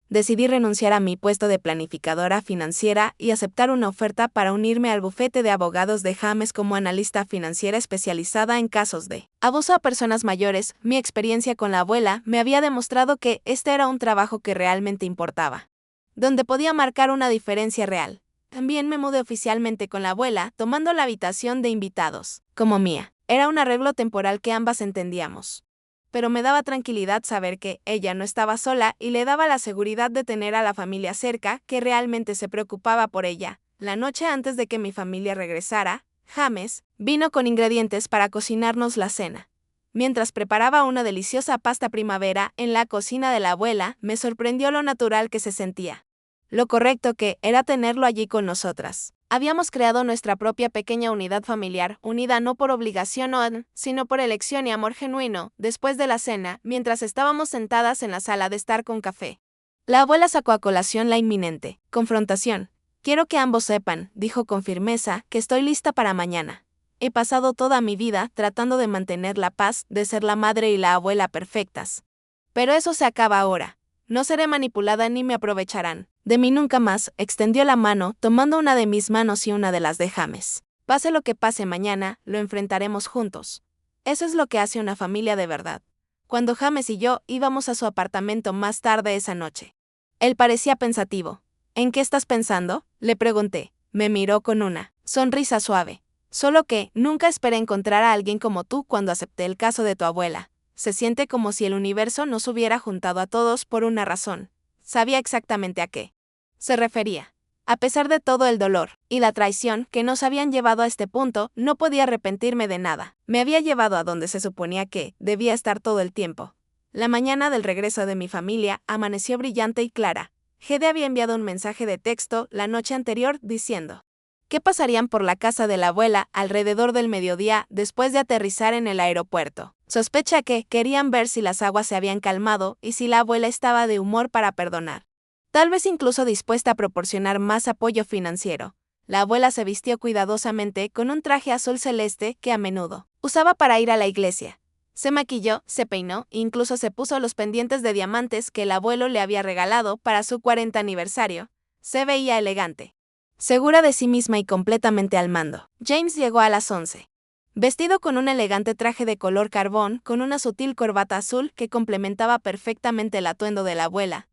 decidí renunciar a mi puesto de planificadora financiera y aceptar una oferta para unirme al bufete de abogados de James como analista financiera especializada en casos de abuso a personas mayores. Mi experiencia con la abuela me había demostrado que este era un trabajo que realmente importaba, donde podía marcar una diferencia real. También me mudé oficialmente con la abuela, tomando la habitación de invitados como mía. Era un arreglo temporal que ambas entendíamos. Pero me daba tranquilidad saber que ella no estaba sola y le daba la seguridad de tener a la familia cerca que realmente se preocupaba por ella. La noche antes de que mi familia regresara, James vino con ingredientes para cocinarnos la cena. Mientras preparaba una deliciosa pasta primavera en la cocina de la abuela, me sorprendió lo natural que se sentía. Lo correcto que era tenerlo allí con nosotras. Habíamos creado nuestra propia pequeña unidad familiar, unida no por obligación sino por elección y amor genuino. Después de la cena, mientras estábamos sentadas en la sala de estar con café, la abuela sacó a colación la inminente confrontación. Quiero que ambos sepan, dijo con firmeza, que estoy lista para mañana. He pasado toda mi vida tratando de mantener la paz, de ser la madre y la abuela perfectas. Pero eso se acaba ahora. No seré manipulada ni me aprovecharán de mí nunca más. Extendió la mano, tomando una de mis manos y una de las de James. Pase lo que pase mañana, lo enfrentaremos juntos. Eso es lo que hace una familia de verdad. Cuando James y yo íbamos a su apartamento más tarde esa noche, él parecía pensativo. ¿En qué estás pensando?, le pregunté. Me miró con una sonrisa suave. Solo que nunca esperé encontrar a alguien como tú cuando acepté el caso de tu abuela. Se siente como si el universo nos hubiera juntado a todos por una razón. Sabía exactamente a qué se refería. A pesar de todo el dolor y la traición que nos habían llevado a este punto, no podía arrepentirme de nada. Me había llevado a donde se suponía que debía estar todo el tiempo. La mañana del regreso de mi familia amaneció brillante y clara. Gede había enviado un mensaje de texto la noche anterior diciendo que pasarían por la casa de la abuela alrededor del mediodía después de aterrizar en el aeropuerto. Sospecha que querían ver si las aguas se habían calmado y si la abuela estaba de humor para perdonar. Tal vez incluso dispuesta a proporcionar más apoyo financiero. La abuela se vistió cuidadosamente con un traje azul celeste que a menudo usaba para ir a la iglesia. Se maquilló, se peinó e incluso se puso los pendientes de diamantes que el abuelo le había regalado para su 40 aniversario. Se veía elegante. segura de sí misma y completamente al mando. James llegó a las 11. Vestido con un elegante traje de color carbón, con una sutil corbata azul que complementaba perfectamente el atuendo de la abuela,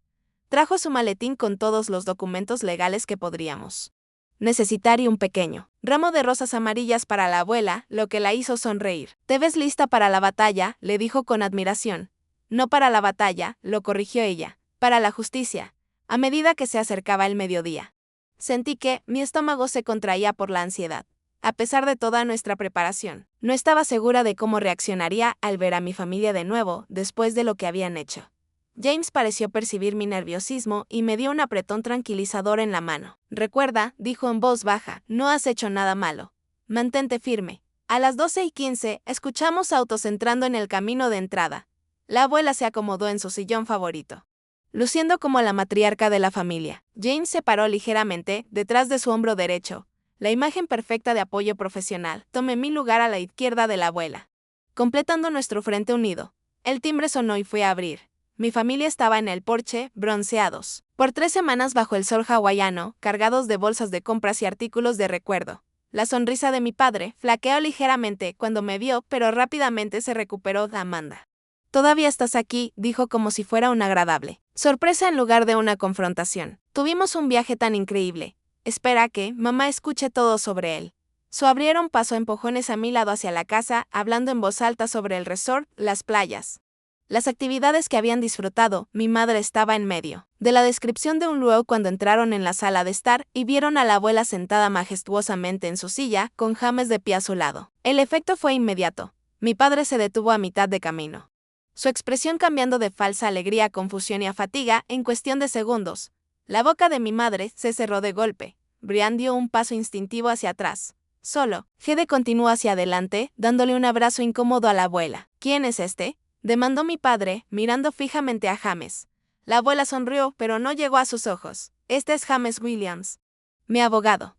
trajo su maletín con todos los documentos legales que podríamos necesitar y un pequeño ramo de rosas amarillas para la abuela, lo que la hizo sonreír. ¿Te ves lista para la batalla?, le dijo con admiración. No para la batalla, lo corrigió ella, para la justicia, a medida que se acercaba el mediodía. Sentí que mi estómago se contraía por la ansiedad. A pesar de toda nuestra preparación, no estaba segura de cómo reaccionaría al ver a mi familia de nuevo después de lo que habían hecho. James pareció percibir mi nerviosismo y me dio un apretón tranquilizador en la mano. Recuerda, dijo en voz baja, no has hecho nada malo. Mantente firme. A las 12:15, escuchamos autos entrando en el camino de entrada. La abuela se acomodó en su sillón favorito, luciendo como la matriarca de la familia. James se paró ligeramente, detrás de su hombro derecho, la imagen perfecta de apoyo profesional. Tomé mi lugar a la izquierda de la abuela, completando nuestro frente unido. El timbre sonó y fui a abrir. Mi familia estaba en el porche, bronceados por 3 semanas bajo el sol hawaiano, cargados de bolsas de compras y artículos de recuerdo. La sonrisa de mi padre flaqueó ligeramente cuando me vio, pero rápidamente se recuperó. Amanda, todavía estás aquí, dijo como si fuera una agradable sorpresa en lugar de una confrontación. Tuvimos un viaje tan increíble. Espera que mamá escuche todo sobre él. Abrieron paso a empujones a mi lado hacia la casa, hablando en voz alta sobre el resort, las playas, las actividades que habían disfrutado. Mi madre estaba en medio de la descripción de un luau cuando entraron en la sala de estar y vieron a la abuela sentada majestuosamente en su silla, con James de pie a su lado. El efecto fue inmediato. Mi padre se detuvo a mitad de camino, su expresión cambiando de falsa alegría a confusión y a fatiga en cuestión de segundos. La boca de mi madre se cerró de golpe. Brian dio un paso instintivo hacia atrás. Solo, Gede continuó hacia adelante, dándole un abrazo incómodo a la abuela. ¿Quién es este?, demandó mi padre, mirando fijamente a James. La abuela sonrió, pero no llegó a sus ojos. Este es James Williams, mi abogado.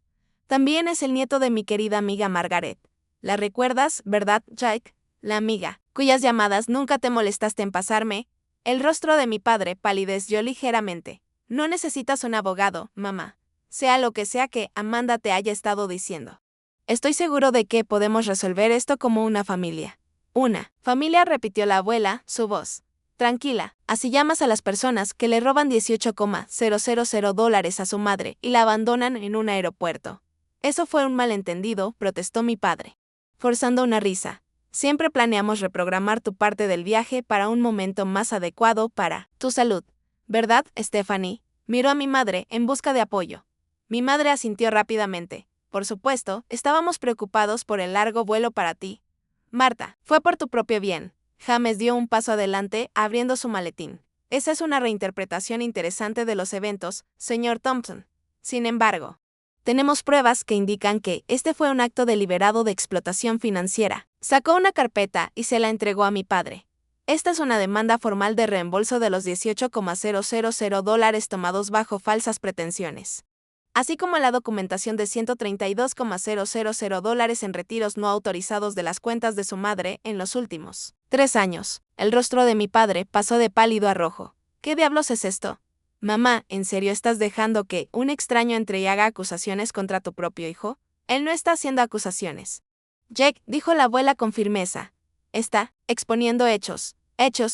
También es el nieto de mi querida amiga Margaret. ¿La recuerdas, verdad, Jake? La amiga, cuyas llamadas nunca te molestaste en pasarme. El rostro de mi padre palideció ligeramente. No necesitas un abogado, mamá. Sea lo que sea que Amanda te haya estado diciendo. Estoy seguro de que podemos resolver esto como una familia. Una familia, repitió la abuela, su voz tranquila. Así llamas a las personas que le roban $18,000 a su madre y la abandonan en un aeropuerto. Eso fue un malentendido, protestó mi padre, forzando una risa. Siempre planeamos reprogramar tu parte del viaje para un momento más adecuado para tu salud. ¿Verdad, Stephanie? Miró a mi madre en busca de apoyo. Mi madre asintió rápidamente. Por supuesto, estábamos preocupados por el largo vuelo para ti. Marta, fue por tu propio bien. James dio un paso adelante, abriendo su maletín. Esa es una reinterpretación interesante de los eventos, señor Thompson. Sin embargo, tenemos pruebas que indican que este fue un acto deliberado de explotación financiera. Sacó una carpeta y se la entregó a mi padre. Esta es una demanda formal de reembolso de los $18,000 tomados bajo falsas pretensiones, así como la documentación de $132,000 en retiros no autorizados de las cuentas de su madre en los últimos 3 años. El rostro de mi padre pasó de pálido a rojo. ¿Qué diablos es esto? Mamá, ¿en serio estás dejando que un extraño entre y haga acusaciones contra tu propio hijo? Él no está haciendo acusaciones, Jake, dijo la abuela con firmeza. Está exponiendo hechos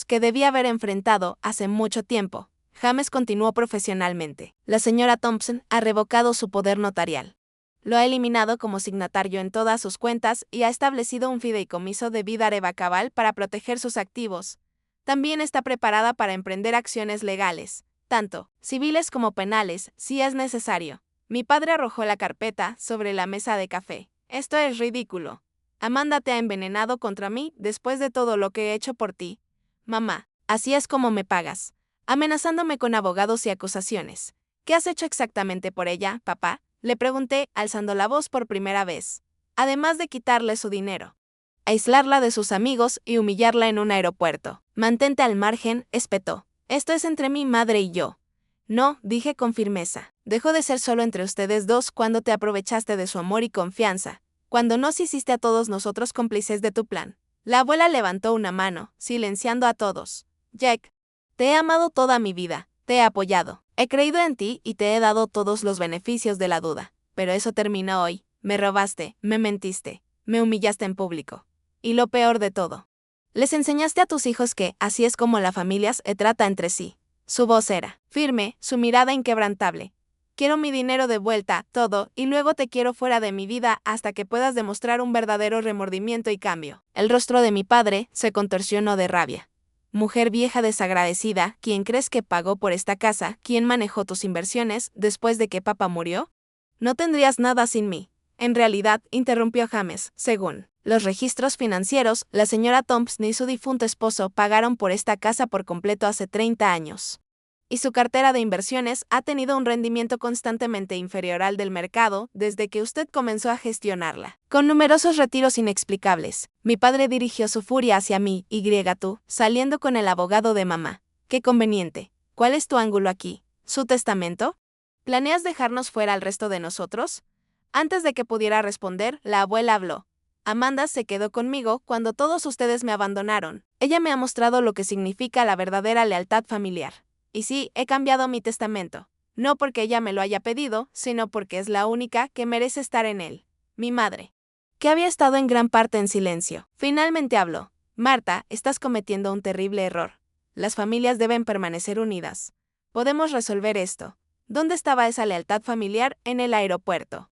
que debía haber enfrentado hace mucho tiempo. James continuó profesionalmente. La señora Thompson ha revocado su poder notarial. Lo ha eliminado como signatario en todas sus cuentas y ha establecido un fideicomiso de vida irrevocable para proteger sus activos. También está preparada para emprender acciones legales, tanto civiles como penales, si es necesario. Mi padre arrojó la carpeta sobre la mesa de café. Esto es ridículo. Amanda te ha envenenado contra mí después de todo lo que he hecho por ti. Mamá, así es como me pagas, amenazándome con abogados y acusaciones. ¿Qué has hecho exactamente por ella, papá?, le pregunté, alzando la voz por primera vez. Además de quitarle su dinero, aislarla de sus amigos y humillarla en un aeropuerto. Mantente al margen, espetó. Esto es entre mi madre y yo. No, dije con firmeza. Dejó de ser solo entre ustedes dos cuando te aprovechaste de su amor y confianza, cuando nos hiciste a todos nosotros cómplices de tu plan. La abuela levantó una mano, silenciando a todos. Jack, te he amado toda mi vida, te he apoyado, he creído en ti y te he dado todos los beneficios de la duda. pero eso terminó hoy. Me robaste, me mentiste, me humillaste en público. Y lo peor de todo. Les enseñaste a tus hijos que así es como la familia se trata entre sí. Su voz era firme, su mirada inquebrantable. Quiero mi dinero de vuelta, todo, y luego te quiero fuera de mi vida hasta que puedas demostrar un verdadero remordimiento y cambio. El rostro de mi padre se contorsionó de rabia. Mujer vieja desagradecida, ¿quién crees que pagó por esta casa? ¿Quién manejó tus inversiones después de que papá murió? No tendrías nada sin mí. En realidad, interrumpió James, según los registros financieros, la señora Thompson y su difunto esposo pagaron por esta casa por completo hace 30 años. Y su cartera de inversiones ha tenido un rendimiento constantemente inferior al del mercado desde que usted comenzó a gestionarla. Con numerosos retiros inexplicables, mi padre dirigió su furia hacia mí, tú, saliendo con el abogado de mamá. Qué conveniente. ¿Cuál es tu ángulo aquí? ¿Su testamento? ¿Planeas dejarnos fuera al resto de nosotros? Antes de que pudiera responder, la abuela habló. Amanda se quedó conmigo cuando todos ustedes me abandonaron. Ella me ha mostrado lo que significa la verdadera lealtad familiar. Y sí, he cambiado mi testamento. No porque ella me lo haya pedido, sino porque es la única que merece estar en él. Mi madre. Que había estado en gran parte en silencio. Finalmente habló. Marta, estás cometiendo un terrible error. Las familias deben permanecer unidas. Podemos resolver esto. ¿Dónde estaba esa lealtad familiar? En el aeropuerto.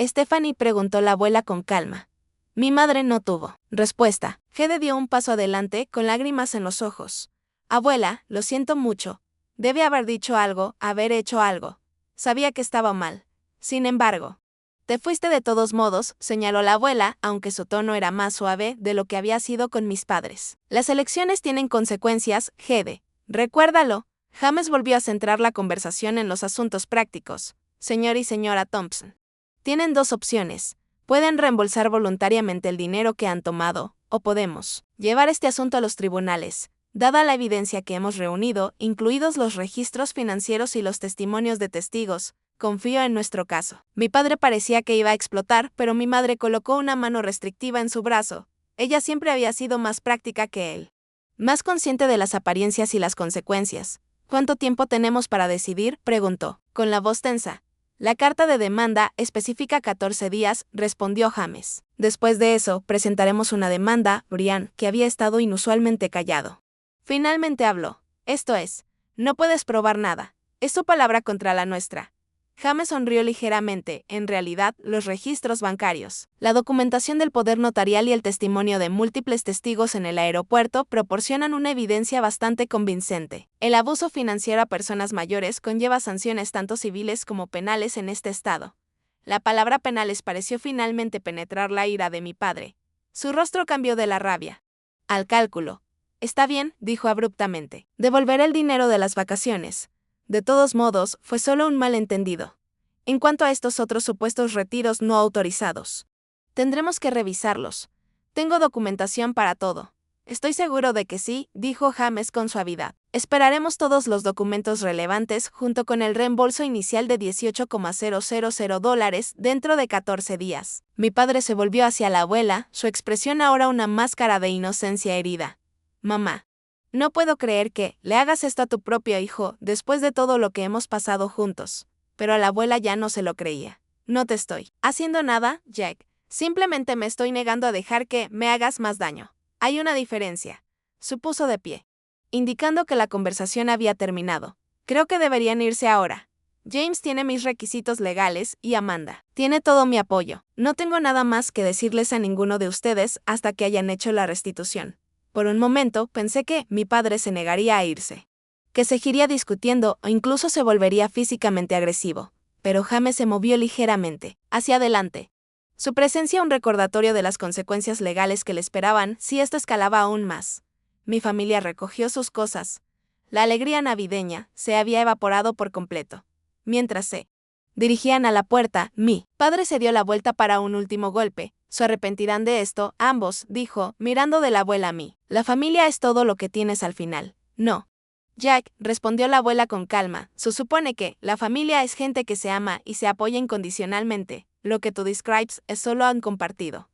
Stephanie preguntó la abuela con calma. Mi madre no tuvo respuesta. Hede dio un paso adelante con lágrimas en los ojos. Abuela, lo siento mucho. Debe haber dicho algo, haber hecho algo. Sabía que estaba mal. Sin embargo, te fuiste de todos modos, señaló la abuela, aunque su tono era más suave de lo que había sido con mis padres. Las elecciones tienen consecuencias, Hede. Recuérdalo. James volvió a centrar la conversación en los asuntos prácticos. Señor y señora Thompson. Tienen dos opciones. Pueden reembolsar voluntariamente el dinero que han tomado, o podemos llevar este asunto a los tribunales. Dada la evidencia que hemos reunido, incluidos los registros financieros y los testimonios de testigos, confío en nuestro caso. Mi padre parecía que iba a explotar, pero mi madre colocó una mano restrictiva en su brazo. Ella siempre había sido más práctica que él. Más consciente de las apariencias y las consecuencias. ¿Cuánto tiempo tenemos para decidir?, preguntó, con la voz tensa. La carta de demanda especifica 14 días, respondió James. Después de eso, presentaremos una demanda, Brian, que había estado inusualmente callado. Finalmente habló. Esto es, no puedes probar nada. Es su palabra contra la nuestra. James sonrió ligeramente. En realidad, los registros bancarios, la documentación del poder notarial y el testimonio de múltiples testigos en el aeropuerto proporcionan una evidencia bastante convincente. El abuso financiero a personas mayores conlleva sanciones tanto civiles como penales en este estado. La palabra penales pareció finalmente penetrar la ira de mi padre. Su rostro cambió de la rabia al cálculo. Está bien, dijo abruptamente. Devolveré el dinero de las vacaciones. De todos modos, fue solo un malentendido. En cuanto a estos otros supuestos retiros no autorizados, tendremos que revisarlos. Tengo documentación para todo. Estoy seguro de que sí, dijo James con suavidad. Esperaremos todos los documentos relevantes junto con el reembolso inicial de $18,000 dentro de 14 días. Mi padre se volvió hacia la abuela, su expresión ahora una máscara de inocencia herida. Mamá. No puedo creer que le hagas esto a tu propio hijo después de todo lo que hemos pasado juntos. Pero a la abuela ya no se lo creía. No te estoy haciendo nada, Jack. Simplemente me estoy negando a dejar que me hagas más daño. Hay una diferencia. Supuso de pie, indicando que la conversación había terminado. Creo que deberían irse ahora. James tiene mis requisitos legales y Amanda tiene todo mi apoyo. No tengo nada más que decirles a ninguno de ustedes hasta que hayan hecho la restitución. Por un momento pensé que mi padre se negaría a irse, que seguiría discutiendo o incluso se volvería físicamente agresivo, pero James se movió ligeramente hacia adelante. Su presencia un recordatorio de las consecuencias legales que le esperaban si esto escalaba aún más. Mi familia recogió sus cosas. La alegría navideña se había evaporado por completo. Mientras se dirigían a la puerta, mi padre se dio la vuelta para un último golpe. Se arrepentirán de esto, ambos, dijo, mirando de la abuela a mí. La familia es todo lo que tienes al final. No. Jack, respondió la abuela con calma, se supone que la familia es gente que se ama y se apoya incondicionalmente. Lo que tú describes es solo han compartido.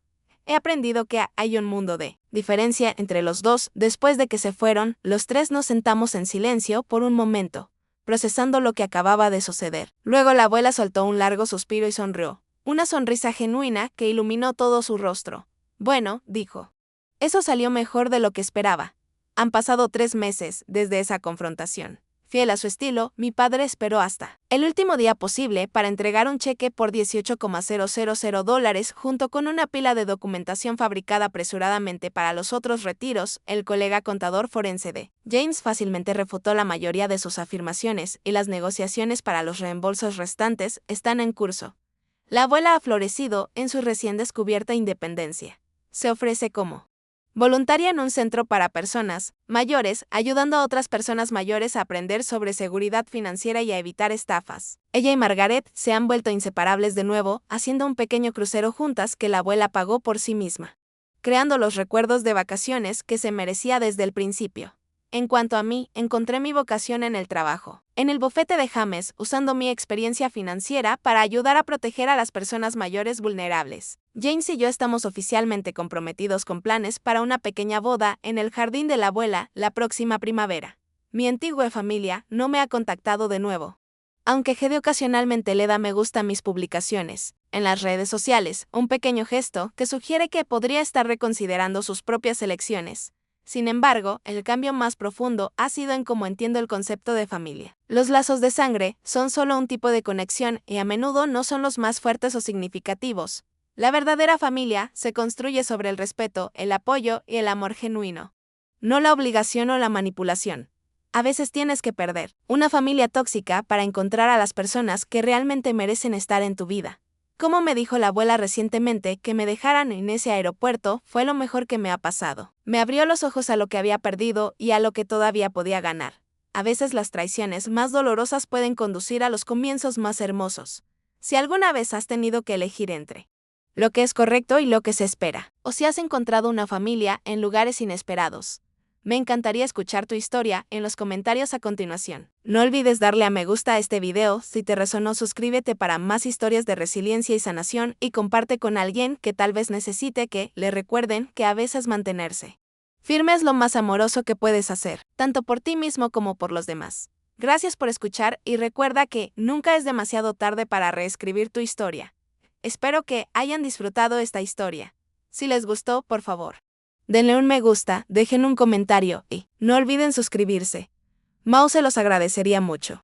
He aprendido que hay un mundo de diferencia entre los dos. Después de que se fueron, los tres nos sentamos en silencio por un momento. procesando lo que acababa de suceder. Luego la abuela soltó un largo suspiro y sonrió, una sonrisa genuina que iluminó todo su rostro. Bueno, dijo. Eso salió mejor de lo que esperaba. Han pasado 3 meses desde esa confrontación. Fiel a su estilo, mi padre esperó hasta el último día posible para entregar un cheque por $18,000 junto con una pila de documentación fabricada apresuradamente para los otros retiros. El colega contador forense de James fácilmente refutó la mayoría de sus afirmaciones y las negociaciones para los reembolsos restantes están en curso. La abuela ha florecido en su recién descubierta independencia. Se ofrece como voluntaria en un centro para personas mayores, ayudando a otras personas mayores a aprender sobre seguridad financiera y a evitar estafas. Ella y Margaret se han vuelto inseparables de nuevo, haciendo un pequeño crucero juntas que la abuela pagó por sí misma, creando los recuerdos de vacaciones que se merecía desde el principio. En cuanto a mí, encontré mi vocación en el trabajo, en el bufete de James, usando mi experiencia financiera para ayudar a proteger a las personas mayores vulnerables. James y yo estamos oficialmente comprometidos con planes para una pequeña boda en el jardín de la abuela la próxima primavera. Mi antigua familia no me ha contactado de nuevo, aunque Gede ocasionalmente le da me gusta a mis publicaciones en las redes sociales, un pequeño gesto que sugiere que podría estar reconsiderando sus propias elecciones. Sin embargo, el cambio más profundo ha sido en cómo entiendo el concepto de familia. Los lazos de sangre son solo un tipo de conexión y a menudo no son los más fuertes o significativos. La verdadera familia se construye sobre el respeto, el apoyo y el amor genuino, no la obligación o la manipulación. A veces tienes que perder una familia tóxica para encontrar a las personas que realmente merecen estar en tu vida. Como me dijo la abuela recientemente, que me dejaran en ese aeropuerto fue lo mejor que me ha pasado. Me abrió los ojos a lo que había perdido y a lo que todavía podía ganar. A veces las traiciones más dolorosas pueden conducir a los comienzos más hermosos. Si alguna vez has tenido que elegir entre lo que es correcto y lo que se espera, o si has encontrado una familia en lugares inesperados, me encantaría escuchar tu historia en los comentarios a continuación. No olvides darle a me gusta a este video, si te resonó suscríbete para más historias de resiliencia y sanación y comparte con alguien que tal vez necesite que le recuerden que a veces mantenerse firme es lo más amoroso que puedes hacer, tanto por ti mismo como por los demás. Gracias por escuchar y recuerda que nunca es demasiado tarde para reescribir tu historia. Espero que hayan disfrutado esta historia. Si les gustó, por favor, denle un me gusta, dejen un comentario y no olviden suscribirse. Mau se los agradecería mucho.